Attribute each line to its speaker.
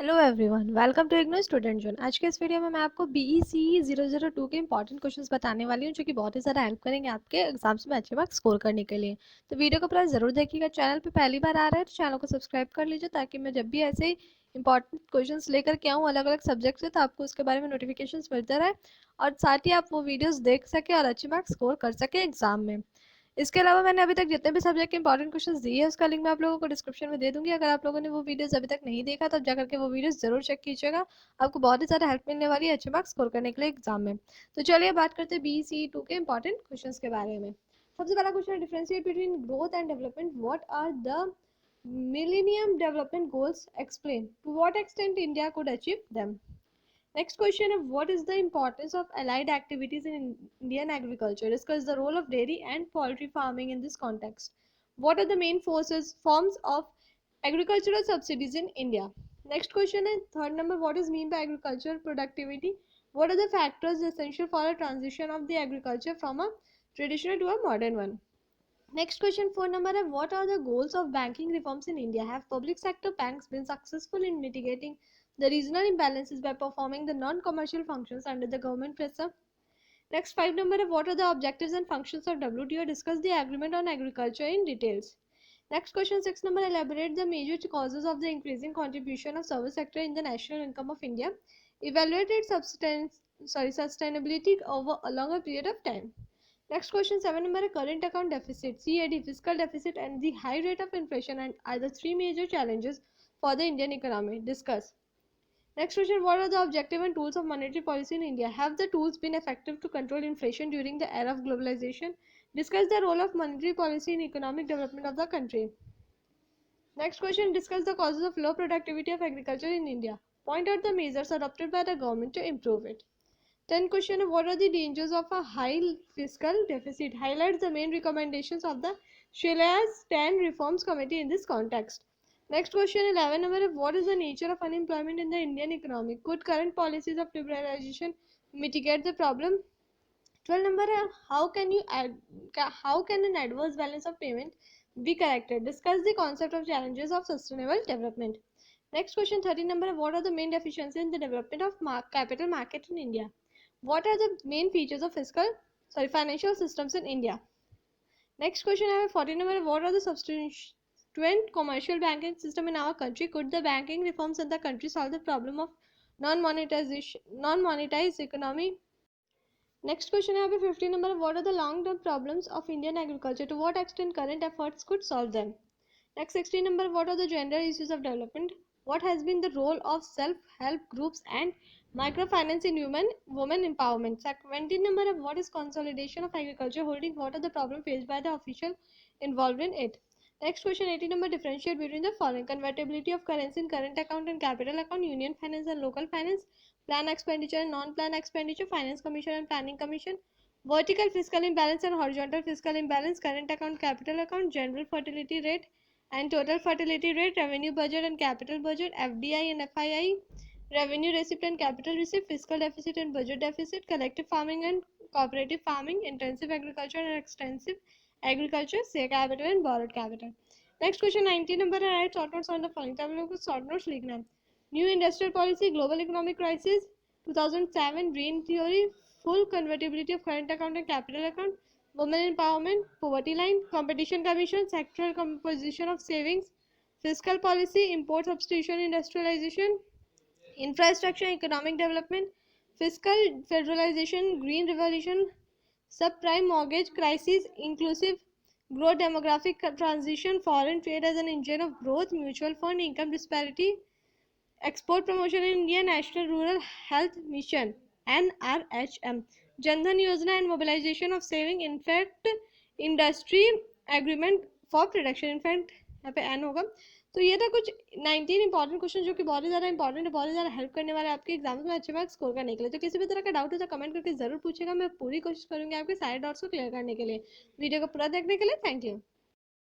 Speaker 1: Hello everyone, welcome to IGNOU student zone. आज के इस वीडियो में मैं आपको BECE 002 के इंपॉर्टेंट क्वेश्चंस बताने वाली हूँ जो कि बहुत ही ज़्यादा हेल्प करेंगे आपके एग्जाम्स में अच्छे मार्क्स स्कोर करने के लिए। तो वीडियो को पूरा ज़रूर देखिएगा। चैनल पे पहली बार आ रहा है तो चैनल को सब्सक्राइब कर लीजिए ताकि मैं जब भी ऐसे ही इंपॉर्टेंट क्वेश्चंस लेकर के आऊँ अलग अलग सब्जेक्ट से तो आपको उसके बारे में नोटिफिकेशन मिलता रहे और साथ ही आप वो वीडियोज़ देख सके और अच्छे मार्क्स स्कोर कर सके एग्जाम में। इसके अलावा मैंने अभी तक जितने भी सब्जेक्ट के इंपॉर्टेंट क्वेश्चंस दिए हैं उसका लिंक मैं आप लोगों को डिस्क्रिप्शन में दे दूंगी। अगर आप लोगों ने वो वीडियोस अभी तक नहीं देखा तो आप जाकर के वो वीडियोस जरूर चेक कीजिएगा। आपको बहुत ही ज़्यादा हेल्प मिलने वाली है अच्छे मार्क्स स्कोर करने के लिए एग्जाम में। तो चलिए बात करते हैं BCE 2 के इंपॉर्टेंट क्वेश्चन के बारे में। सबसे पहला क्वेश्चन है, differentiate between growth and development. What are the millennium development goals? Explain to what extent India could achieve them. Next question is, what is the importance of allied activities in Indian agriculture? Discuss the role of dairy and poultry farming in this context. What are the main forms of agricultural subsidies in India? Next question is third number, what is mean by agricultural productivity? What are the factors essential for a transition of the agriculture from a traditional to a modern one? Next question 4 number है, what are the goals of banking reforms in India? Have public sector banks been successful in mitigating the regional imbalances by performing the non-commercial functions under the government pressure? Next 5 number है, what are the objectives and functions of WTO? Discuss the agreement on agriculture in details. Next question 6 number, elaborate the major causes of the increasing contribution of service sector in the national income of India. Evaluate its sustainability over a longer period of time. Next question 7 number, current account deficit, CAD, fiscal deficit and the high rate of inflation and are the three major challenges for the Indian economy. Discuss. Next question, what are the objective and tools of monetary policy in India? Have the tools been effective to control inflation during the era of globalization? Discuss the role of monetary policy in economic development of the country. Next question, discuss the causes of low productivity of agriculture in India. Point out the measures adopted by the government to improve it. 10 question, what are the dangers of a high fiscal deficit? Highlights the main recommendations of the Shaila's 10 Reforms Committee in this context. Next question 11 number, what is the nature of unemployment in the Indian economy? Could current policies of liberalization mitigate the problem? 12 number, how can an adverse balance of payment be corrected? Discuss the concept of challenges of sustainable development. Next question 13 number, what are the main deficiencies in the development of capital market in India? What are the main features of financial systems in India? Next question I have 14 number, what are the substituent commercial banking system in our country? Could the banking reforms in the country solve the problem of non-monetized economy? Next question I have 15 number, what are the long-term problems of Indian agriculture? To what extent current efforts could solve them? Next 16 number, what are the gender issues of development? What has been the role of self-help groups and microfinance in women empowerment? 17 number, what is consolidation of agriculture holding? What are the problems faced by the official involved in it? Next question 18 number, differentiate between the following: convertibility of currency in current account and capital account, union finance and local finance, plan expenditure and non-plan expenditure, finance commission and planning commission, vertical fiscal imbalance and horizontal fiscal imbalance, current account, capital account, general fertility rate and total fertility rate, revenue budget and capital budget, FDI and FII, revenue receipt and capital receipt, fiscal deficit and budget deficit, collective farming and cooperative farming, intensive agriculture and extensive agriculture, say capital and borrowed capital. Next question 19 number है, write short notes on the following. तब लोगों को short notes लिखना है. New industrial policy, global economic crisis, 2007 green theory, full convertibility of current account and capital account, women empowerment, poverty line, competition commission, sectoral composition of savings, fiscal policy, import substitution, industrialization, infrastructure, economic development, fiscal federalization, green revolution, subprime mortgage crisis, inclusive growth, demographic transition, foreign trade as an engine of growth, mutual fund, income disparity, export promotion in India, National Rural Health Mission NRHM, Jandhan Yojana and mobilization of saving, in fact industry agreement for production, in fact यहाँ पे N होगा। तो ये था कुछ 19 important question जो कि बहुत ही ज़्यादा इंपॉर्टेंट है, बहुत ही ज़्यादा हेल्प करने वाले आपके एग्जाम्स में अच्छे मार्क्स स्कोर करने के लिए। तो किसी भी तरह का डाउट हो तो कमेंट करके जरूर पूछेगा, मैं पूरी कोशिश करूंगी आपके सारे डाउट्स को क्लियर करने के लिए। वीडियो को पूरा देखने के लिए थैंक यू।